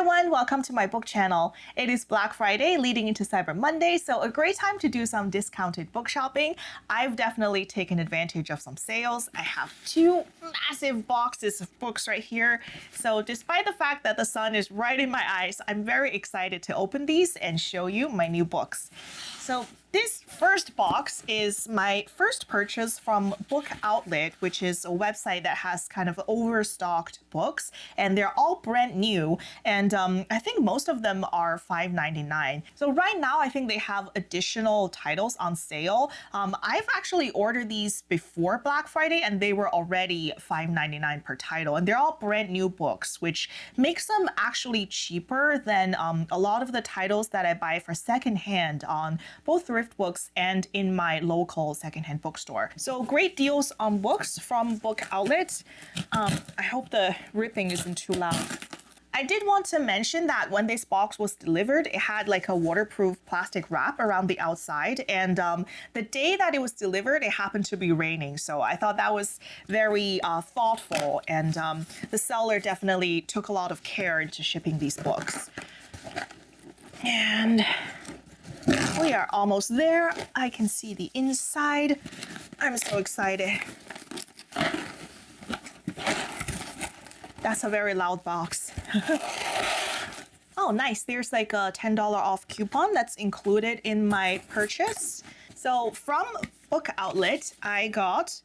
everyone, welcome to my book channel. It is Black Friday leading into Cyber Monday, so a great time to do some discounted book shopping. I've definitely taken advantage of some sales. I have two massive boxes of books right here. So despite the fact that the sun is right in my eyes, I'm very excited to open these and show you my new books. So this first box is my first purchase from Book Outlet, which is a website that has kind of overstocked books, and they're all brand new. And I think most of them are $5.99. So right now, I think they have additional titles on sale. I've actually ordered these before Black Friday, and they were already $5.99 per title. And they're all brand new books, which makes them actually cheaper than a lot of the titles that I buy for secondhand on both thrift books and in my local secondhand bookstore. So great deals on books from Book Outlet. I hope the ripping isn't too loud. I did want to mention that when this box was delivered, it had like a waterproof plastic wrap around the outside. And the day that it was delivered, it happened to be raining. So I thought that was very thoughtful. And the seller definitely took a lot of care into shipping these books. And we are almost there. I can see the inside. I'm so excited. That's a very loud box. Oh, nice. There's like a $10 off coupon that's included in my purchase. So from Book Outlet, I got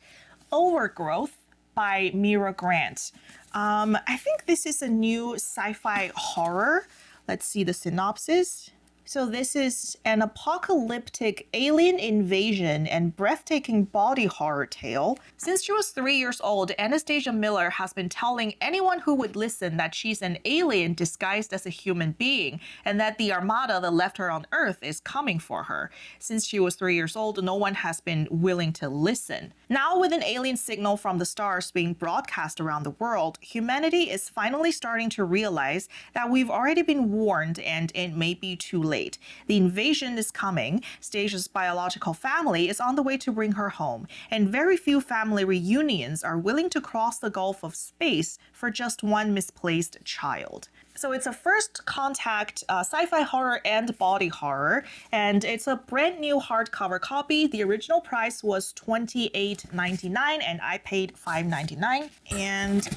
Overgrowth by Mira Grant. I think this is a new sci-fi horror. Let's see the synopsis. So this is an apocalyptic alien invasion and breathtaking body horror tale. Since she was 3 years old, Anastasia Miller has been telling anyone who would listen that she's an alien disguised as a human being and that the armada that left her on Earth is coming for her. Since she was 3 years old, no one has been willing to listen. Now, with an alien signal from the stars being broadcast around the world, humanity is finally starting to realize that we've already been warned and it may be too late. The invasion is coming. Stasia's biological family is on the way to bring her home, and very few family reunions are willing to cross the gulf of space for just one misplaced child. So it's a first contact sci-fi horror and body horror, and it's a brand new hardcover copy. The original price was $28.99 and I paid $5.99. And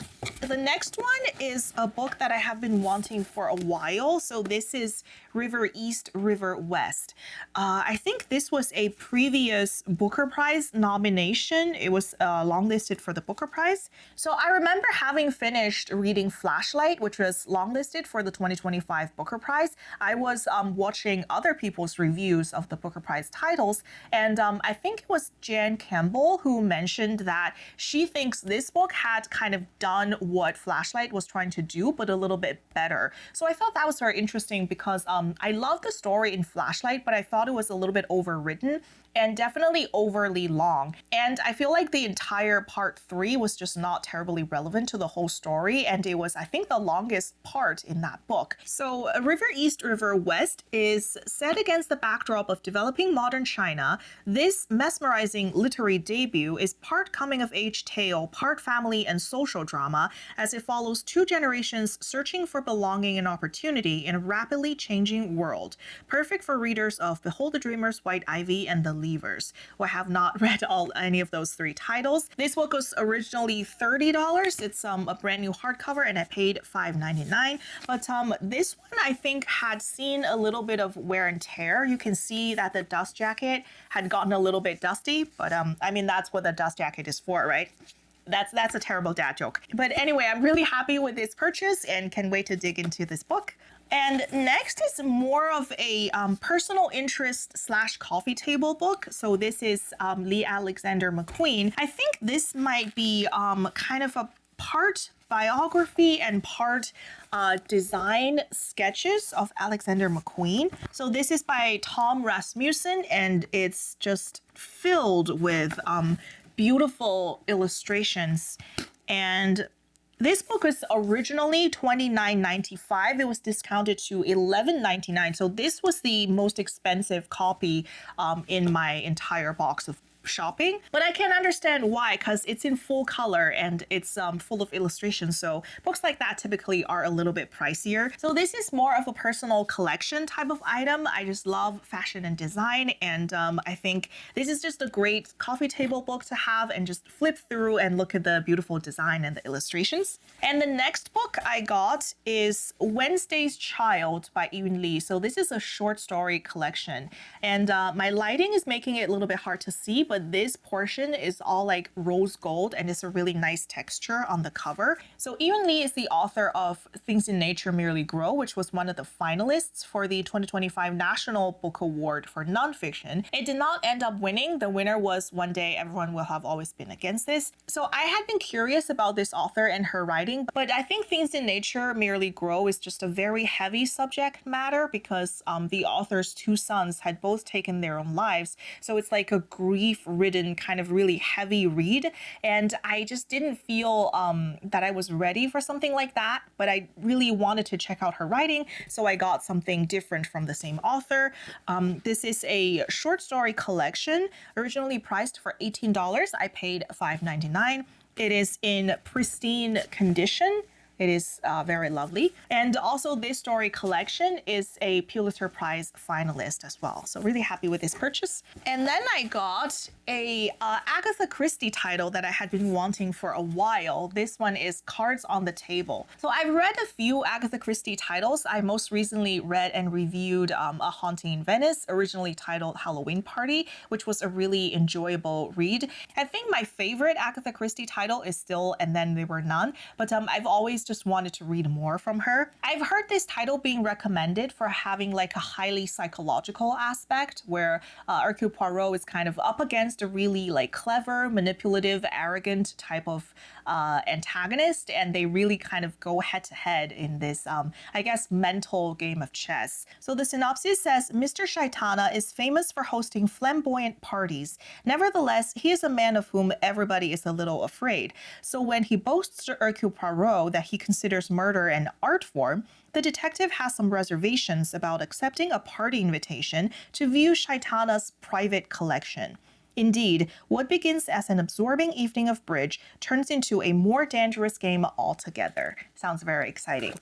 the next one is a book that I have been wanting for a while. So this is River East, River West. I think this was a previous Booker Prize nomination. It was longlisted for the Booker Prize. So I remember having finished reading Flashlight, which was longlisted for the 2025 Booker Prize. I was watching other people's reviews of the Booker Prize titles, and I think it was Jan Campbell who mentioned that she thinks this book had kind of done what Flashlight was trying to do, but a little bit better. So I thought that was very interesting because I love the story in Flashlight, but I thought it was a little bit overwritten and definitely overly long. And I feel like the entire part 3 was just not terribly relevant to the whole story, and it was, I think, the longest part in that book. So River East, River West is set against the backdrop of developing modern China. This mesmerizing literary debut is part coming-of-age tale, part family and social drama, as it follows two generations searching for belonging and opportunity in a rapidly changing world. Perfect for readers of Behold the Dreamers, White Ivy, and The Leavers. Well, I have not read any of those 3 titles. This book was originally $30. It's a brand new hardcover, and I paid $5.99. But this one I think had seen a little bit of wear and tear. You can see that the dust jacket had gotten a little bit dusty, but I mean, that's what the dust jacket is for, right? That's a terrible dad joke. But anyway, I'm really happy with this purchase and can wait to dig into this book. And next is more of a personal interest / coffee table book. So this is Lee Alexander McQueen. I think this might be kind of a part biography and part design sketches of Alexander McQueen. So this is by Tom Rasmussen, and it's just filled with beautiful illustrations. And this book was originally $29.95. It was discounted to $11.99. So this was the most expensive copy in my entire box of shopping, but I can understand why, because it's in full color and it's full of illustrations. So books like that typically are a little bit pricier. So this is more of a personal collection type of item. I just love fashion and design, and I think this is just a great coffee table book to have and just flip through and look at the beautiful design and the illustrations. And the next book I got is Wednesday's Child by Yiyun. So this is a short story collection, and my lighting is making it a little bit hard to see, but this portion is all like rose gold and it's a really nice texture on the cover. So Yiyun is the author of Things in Nature Merely Grow, which was one of the finalists for the 2025 National Book Award for nonfiction. It did not end up winning. The winner was One Day Everyone Will Have Always Been Against This. So I had been curious about this author and her writing, but I think Things in Nature Merely Grow is just a very heavy subject matter because the author's two sons had both taken their own lives. So it's like a grief-ridden kind of really heavy read. And I just didn't feel that I was ready for something like that, but I really wanted to check out her writing. So I got something different from the same author. This is a short story collection, originally priced for $18. I paid $5.99. It is in pristine condition. It is very lovely. And also this story collection is a Pulitzer Prize finalist as well. So really happy with this purchase. And then I got a Agatha Christie title that I had been wanting for a while. This one is Cards on the Table. So I've read a few Agatha Christie titles. I most recently read and reviewed A Haunting in Venice, originally titled Halloween Party, which was a really enjoyable read. I think my favorite Agatha Christie title is still And Then There Were None, but I've always just wanted to read more from her. I've heard this title being recommended for having like a highly psychological aspect where Hercule Poirot is kind of up against a really like clever, manipulative, arrogant type of antagonist, and they really kind of go head to head in this, I guess, mental game of chess. So the synopsis says, Mr. Shaitana is famous for hosting flamboyant parties. Nevertheless, he is a man of whom everybody is a little afraid. So when he boasts to Hercule Poirot that he considers murder an art form, the detective has some reservations about accepting a party invitation to view Shaitana's private collection. Indeed, what begins as an absorbing evening of bridge turns into a more dangerous game altogether. Sounds very exciting.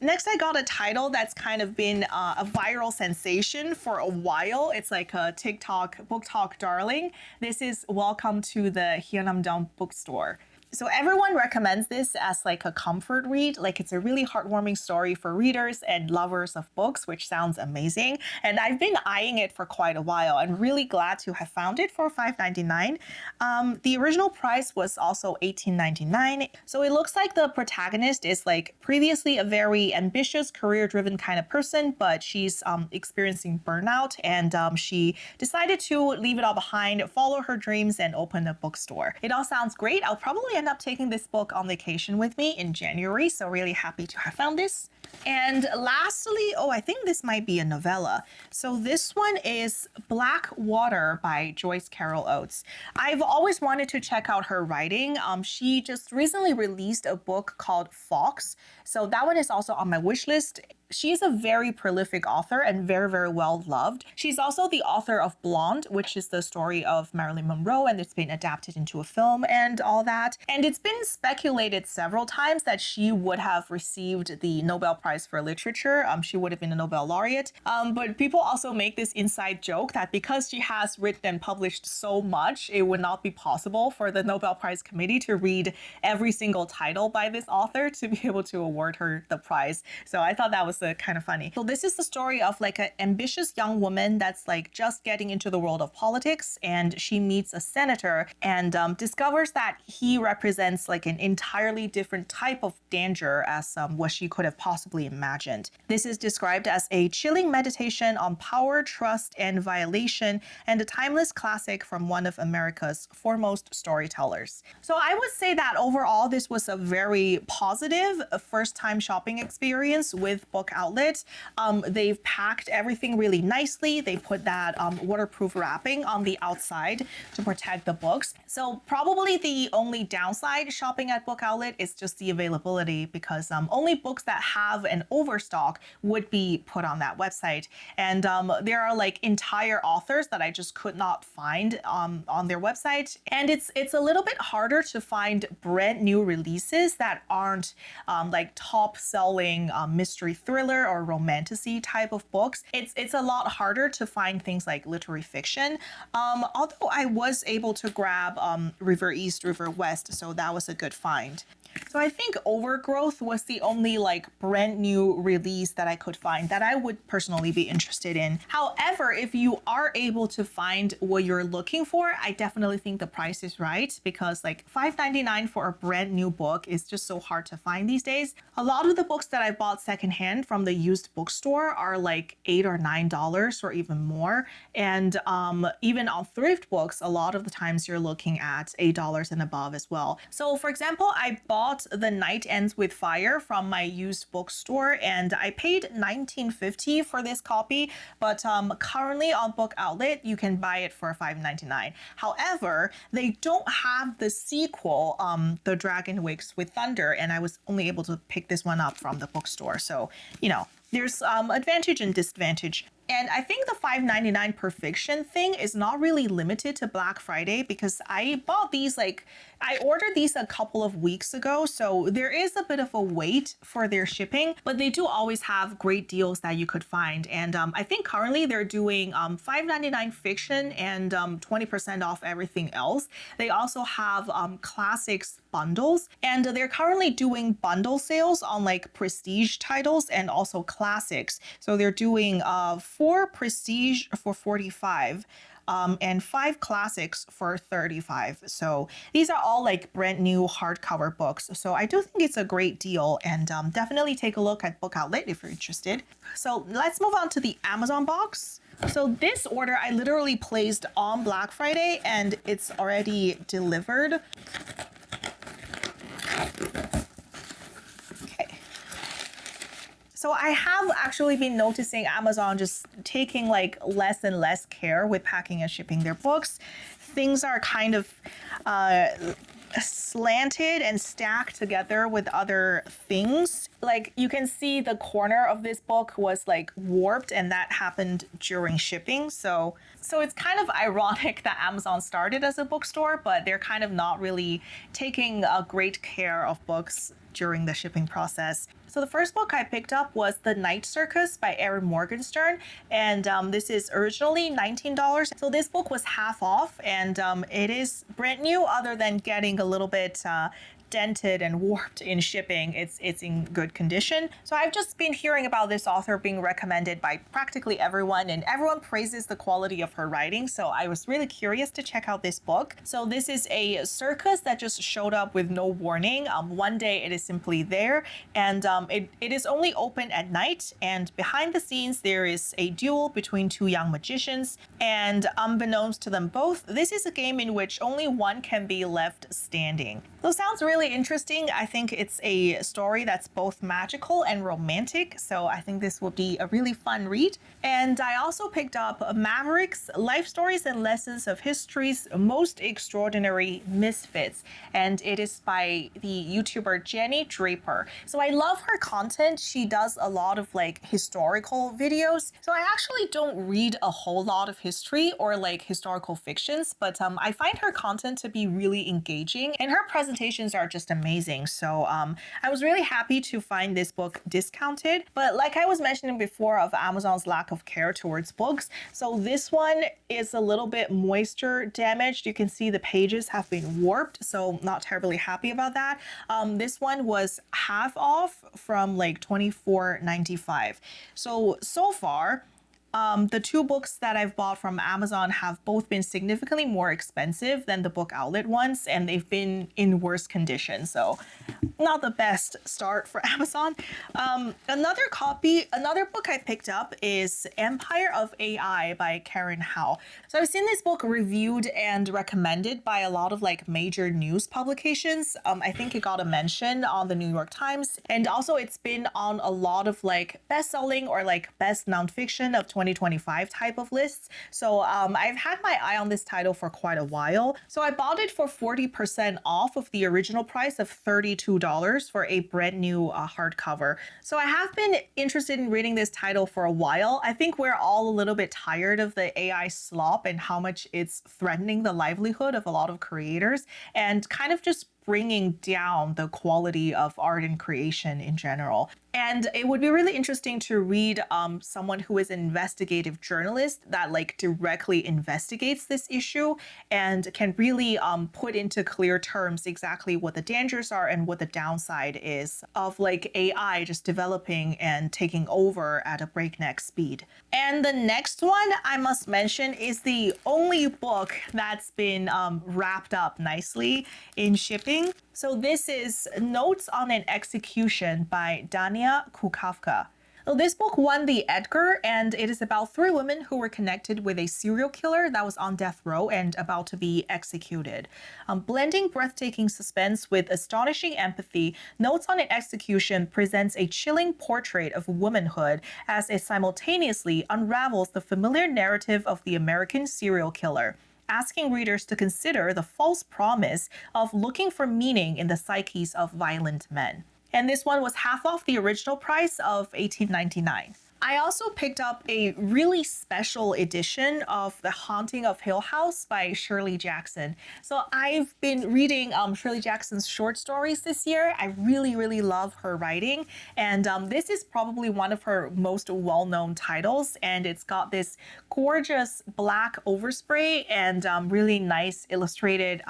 Next, I got a title that's kind of been a viral sensation for a while. It's like a TikTok book talk darling. This is Welcome to the Hyunam-dong bookstore. So everyone recommends this as like a comfort read. Like it's a really heartwarming story for readers and lovers of books, which sounds amazing. And I've been eyeing it for quite a while. I'm really glad to have found it for $5.99. The original price was also $18.99. So it looks like the protagonist is like previously a very ambitious, career-driven kind of person, but she's experiencing burnout, and she decided to leave it all behind, follow her dreams, and open a bookstore. It all sounds great. I'll probably end up taking this book on vacation with me in January, so really happy to have found this. And lastly, I think this might be a novella. So this one is Black Water by Joyce Carol Oates. I've always wanted to check out her writing. She just recently released a book called Fox, so that one is also on my wish list. She's a very prolific author and very, very well loved. She's also the author of Blonde, which is the story of Marilyn Monroe, and it's been adapted into a film and all that. And it's been speculated several times that she would have received the Nobel Prize for Literature. She would have been a Nobel laureate. But people also make this inside joke that because she has written and published so much, it would not be possible for the Nobel Prize Committee to read every single title by this author to be able to award her the prize. So I thought that was kind of funny. So this is the story of like an ambitious young woman that's like just getting into the world of politics, and she meets a senator and discovers that he represents like an entirely different type of danger as what she could have possibly imagined. This is described as a chilling meditation on power, trust, and violation, and a timeless classic from one of America's foremost storytellers. So I would say that overall, this was a very positive first-time shopping experience with book Book Outlet. They've packed everything really nicely. They put that waterproof wrapping on the outside to protect the books. So probably the only downside shopping at Book Outlet is just the availability, because only books that have an overstock would be put on that website. And there are like entire authors that I just could not find on their website. And it's a little bit harder to find brand new releases that aren't like top selling mystery thriller or romantasy type of books. It's a lot harder to find things like literary fiction. Although I was able to grab River East, River West, so that was a good find. So I think Overgrowth was the only like brand new release that I could find that I would personally be interested in. However, if you are able to find what you're looking for, I definitely think the price is right, because like $5.99 for a brand new book is just so hard to find these days. A lot of the books that I bought secondhand from the used bookstore are like $8 or $9 or even more. And even on thrift books, a lot of the times you're looking at $8 and above as well. So for example, I bought The Night Ends with Fire from my used bookstore, and I paid $19.50 for this copy, but currently on Book Outlet you can buy it for $5.99. However, they don't have the sequel, The Dragon Wakes with Thunder, and I was only able to pick this one up from the bookstore. So, you know, there's advantage and disadvantage. And I think the $5.99 per fiction thing is not really limited to Black Friday, because I bought these I ordered these a couple of weeks ago, so there is a bit of a wait for their shipping, but they do always have great deals that you could find. And I think currently they're doing $5.99 fiction and 20% off everything else. They also have classics bundles, and they're currently doing bundle sales on like prestige titles and also classics. So they're doing 4 prestige for $45. And 5 classics for $35. So these are all like brand new hardcover books. So I do think it's a great deal, and definitely take a look at Book Outlet if you're interested. So let's move on to the Amazon box. So this order I literally placed on Black Friday and it's already delivered. So I have actually been noticing Amazon just taking like less and less care with packing and shipping their books. Things are kind of slanted and stacked together with other things. Like you can see the corner of this book was like warped, and that happened during shipping. So it's kind of ironic that Amazon started as a bookstore, but they're kind of not really taking a great care of books during the shipping process. So the first book I picked up was The Night Circus by Erin Morgenstern, and this is originally $19. So this book was half off, and it is brand new other than getting a little bit dented and warped in shipping. It's in good condition. So I've just been hearing about this author being recommended by practically everyone, and everyone praises the quality of her writing. So I was really curious to check out this book. So this is a circus that just showed up with no warning. One day it is simply there, and it is only open at night. And behind the scenes, there is a duel between 2 young magicians. And unbeknownst to them both, this is a game in which only one can be left standing. So sounds really interesting. I think it's a story that's both magical and romantic, so I think this will be a really fun read. And I also picked up Mavericks, Life Stories and Lessons of History's Most Extraordinary Misfits, and it is by the YouTuber Jenny Draper. So I love her content. She does a lot of like historical videos. So I actually don't read a whole lot of history or like historical fictions, but I find her content to be really engaging, and her presentations are just amazing. So I was really happy to find this book discounted. But like I was mentioning before of Amazon's lack of care towards books, so this one is a little bit moisture damaged. You can see the pages have been warped, so not terribly happy about that. This one was half off from like $24.95. So far, The two books that I've bought from Amazon have both been significantly more expensive than the book outlet ones, and they've been in worse condition. So not the best start for Amazon. Another book I picked up is Empire of AI by Karen Hao. So I've seen this book reviewed and recommended by a lot of like major news publications. I think it got a mention on the New York Times, and also it's been on a lot of like best-selling or like best nonfiction of 2025 type of lists. So I've had my eye on this title for quite a while. So I bought it for 40% off of the original price of $32 for a brand new hardcover. So I have been interested in reading this title for a while. I think we're all a little bit tired of the AI slop and how much it's threatening the livelihood of a lot of creators and kind of just bringing down the quality of art and creation in general. And it would be really interesting to read someone who is an investigative journalist that like directly investigates this issue and can really put into clear terms exactly what the dangers are and what the downside is of like AI just developing and taking over at a breakneck speed. And the next one I must mention is the only book that's been wrapped up nicely in shipping. So this is Notes on an Execution by Danya Kukafka. So this book won the Edgar, and it is about three women who were connected with a serial killer that was on death row and about to be executed. Blending breathtaking suspense with astonishing empathy, Notes on an Execution presents a chilling portrait of womanhood as it simultaneously unravels the familiar narrative of the American serial killer, asking readers to consider the false promise of looking for meaning in the psyches of violent men. And this one was half off the original price of $18.99. I also picked up a really special edition of The Haunting of Hill House by Shirley Jackson. So I've been reading Shirley Jackson's short stories this year. I really love her writing. And this is probably one of her most well-known titles. And it's got this gorgeous black overspray and really nice illustrated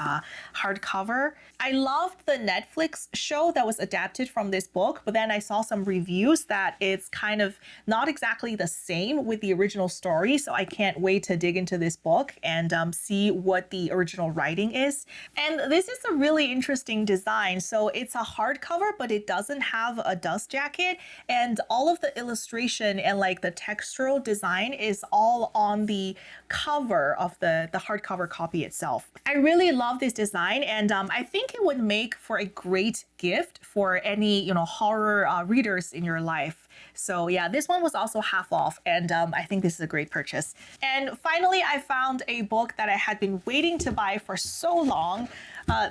hardcover. I loved the Netflix show that was adapted from this book, but then I saw some reviews that it's kind of not exactly the same with the original story. So I can't wait to dig into this book and see what the original writing is. And this is a really interesting design. So it's a hardcover, but it doesn't have a dust jacket. And all of the illustration and like the textural design is all on the cover of the hardcover copy itself. I really love this design, and I think it would make for a great gift for any, horror readers in your life. So yeah, this one was also half off, and I think this is a great purchase. And finally, I found a book that I had been waiting to buy for so long.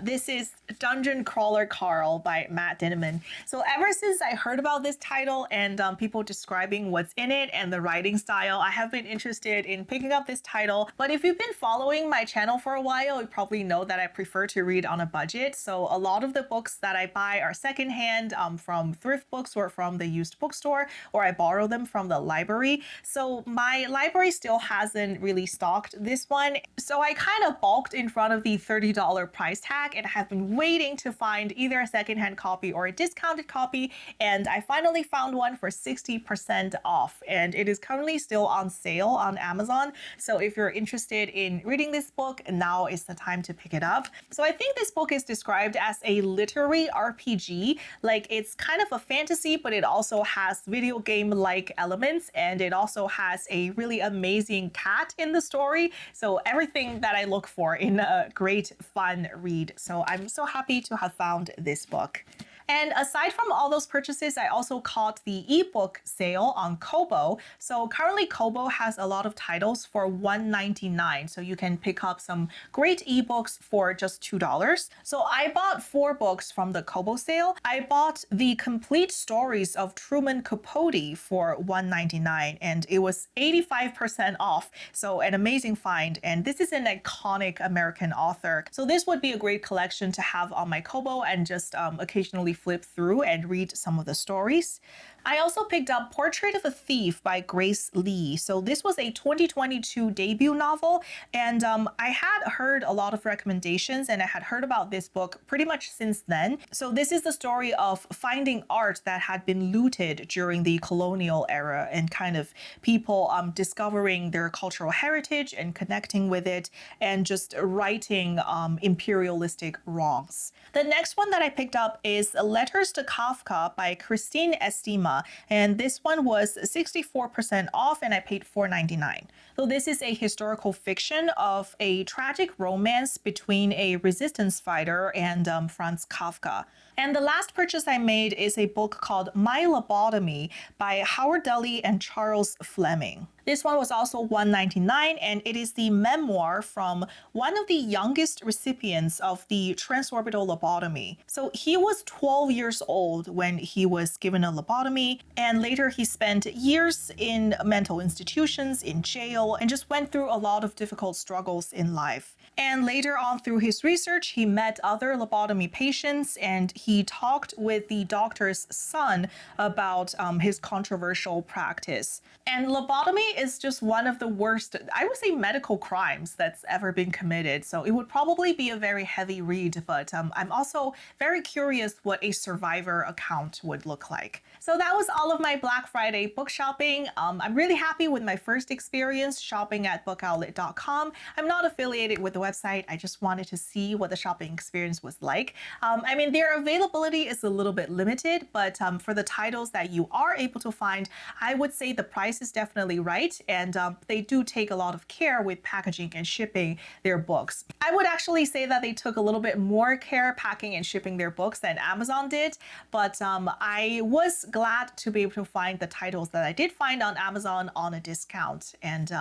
This is Dungeon Crawler Carl by Matt Dinniman. So ever since I heard about this title and people describing what's in it and the writing style, I have been interested in picking up this title. But if you've been following my channel for a while, you probably know that I prefer to read on a budget. So a lot of the books that I buy are secondhand from thrift books or from the used bookstore, or I borrow them from the library. So my library still hasn't really stocked this one. So I kind of balked in front of the $30 price tag and have been waiting to find either a secondhand copy or a discounted copy. And I finally found one for 60% off, and it is currently still on sale on Amazon. So if you're interested in reading this book, now is the time to pick it up. So I think this book is described as a literary RPG. Like, it's kind of a fantasy, but it also has video game-like elements, and it also has a really amazing cat in the story. So everything that I look for in a great fun read. So I'm so happy to have found this book. And aside from all those purchases, I also caught the ebook sale on Kobo. So currently Kobo has a lot of titles for $1.99. So you can pick up some great ebooks for just $2. So I bought 4 books from the Kobo sale. I bought the complete stories of Truman Capote for $1.99, and it was 85% off. So an amazing find. And this is an iconic American author. So this would be a great collection to have on my Kobo and just occasionally flip through and read some of the stories. I also picked up Portrait of a Thief by Grace Lee. So this was a 2022 debut novel, and I had heard a lot of recommendations, and I had heard about this book pretty much since then. So this is the story of finding art that had been looted during the colonial era, and kind of people discovering their cultural heritage and connecting with it, and just righting imperialistic wrongs. The next one that I picked up is Letters to Kafka by Christine Estima, and this one was 64% off and I paid $4.99. So this is a historical fiction of a tragic romance between a resistance fighter and Franz Kafka. And the last purchase I made is a book called My Lobotomy by Howard Dully and Charles Fleming. This one was also $1.99, and it is the memoir from one of the youngest recipients of the transorbital lobotomy. So he was 12 years old when he was given a lobotomy, and later he spent years in mental institutions, in jail, and just went through a lot of difficult struggles in life. And later on through his research, he met other lobotomy patients, and he talked with the doctor's son about his controversial practice. And lobotomy is just one of the worst, I would say, medical crimes that's ever been committed. So it would probably be a very heavy read, but I'm also very curious what a survivor account would look like. So that was all of my Black Friday book shopping. I'm really happy with my first experience shopping at bookoutlet.com. I'm not affiliated with the website. I just wanted to see what the shopping experience was like. I mean, their availability is a little bit limited, but for the titles that you are able to find, I would say the price is definitely right, and they do take a lot of care with packaging and shipping their books. I would actually say that they took a little bit more care packing and shipping their books than Amazon did, but I was glad to be able to find the titles that I did find on Amazon on a discount, and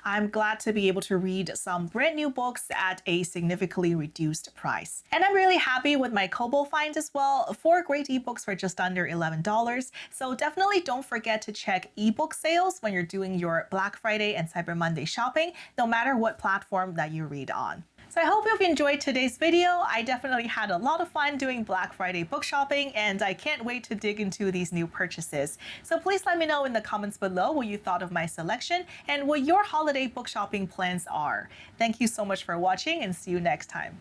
I'm glad to be able to read some brand new books at a significantly reduced price. And I'm really happy with my Kobo finds as well. 4 great ebooks for just under $11. So definitely don't forget to check ebook sales when you're doing your Black Friday and Cyber Monday shopping, no matter what platform that you read on. So I hope you've enjoyed today's video. I definitely had a lot of fun doing Black Friday book shopping, and I can't wait to dig into these new purchases. So please let me know in the comments below what you thought of my selection and what your holiday book shopping plans are. Thank you so much for watching, and see you next time.